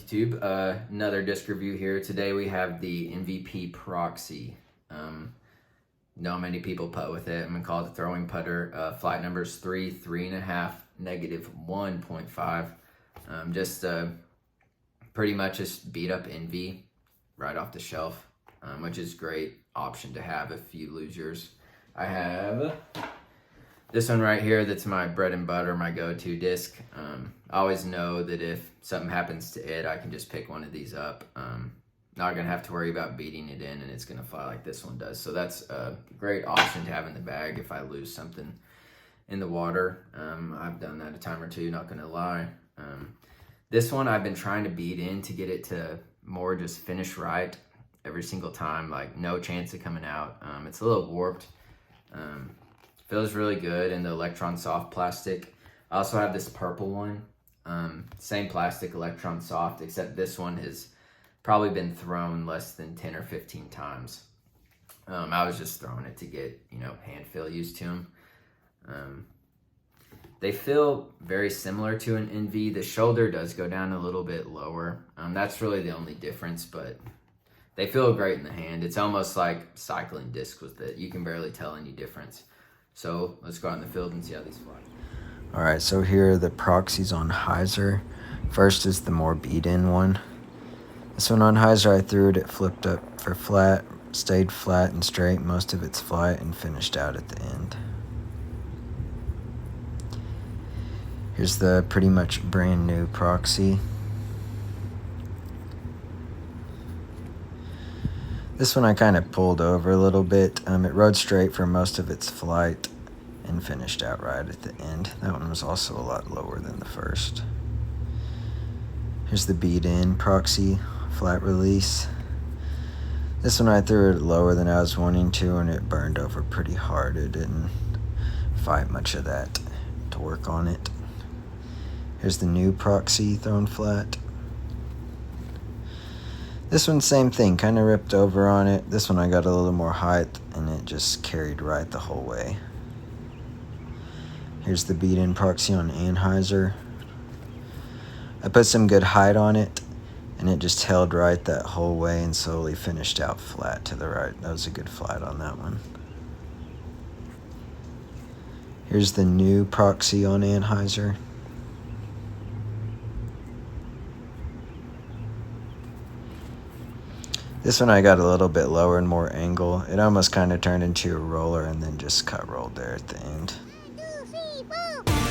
YouTube? Another disc review here. Today we have the MVP Proxy. Not many people putt with it. I'm gonna call it the throwing putter. Flight numbers 3, 3.5, negative 1.5. Just pretty much just beat up Envy right off the shelf, which is great option to have if you lose yours. I have this one right here that's my bread and butter, my go-to disc. I always know that if something happens to it, I can just pick one of these up. Not gonna have to worry about beating it in and it's gonna fly like this one does. So that's a great option to have in the bag if I lose something in the water. I've done that a time or two, not gonna lie. This one I've been trying to beat in to get it to more just finish right every single time, like no chance of coming out. It's a little warped. Feels really good in the Electron Soft plastic. I also have this purple one. Same plastic, Electron Soft, except this one has probably been thrown less than 10 or 15 times. I was just throwing it to get, hand feel used to them. They feel very similar to an NV. The shoulder does go down a little bit lower. That's really the only difference, but they feel great in the hand. It's almost like cycling discs with it. You can barely tell any difference. So let's go out in the field and see how these fly. All right, so here are the proxies on hyzer. First is the more beat-in one. This one on hyzer, I threw it, it flipped up for flat, stayed flat and straight most of its flight, and finished out at the end. Here's the pretty much brand new proxy. This one I kind of pulled over a little bit. It rode straight for most of its flight and finished out right at the end. That one was also a lot lower than the first. Here's the beat-in proxy, flat release. This one I threw it lower than I was wanting to and it burned over pretty hard. It didn't fight much of that to work on it. Here's the new proxy thrown flat. This one, same thing, kind of ripped over on it. This one I got a little more height and it just carried right the whole way. Here's the beat-in proxy on Anheuser. I put some good height on it and it just held right that whole way and slowly finished out flat to the right. That was a good flight on that one. Here's the new proxy on Anheuser. This one I got a little bit lower and more angle. It almost kind of turned into a roller and then just cut rolled there at the end. 1, 2, 3, 4.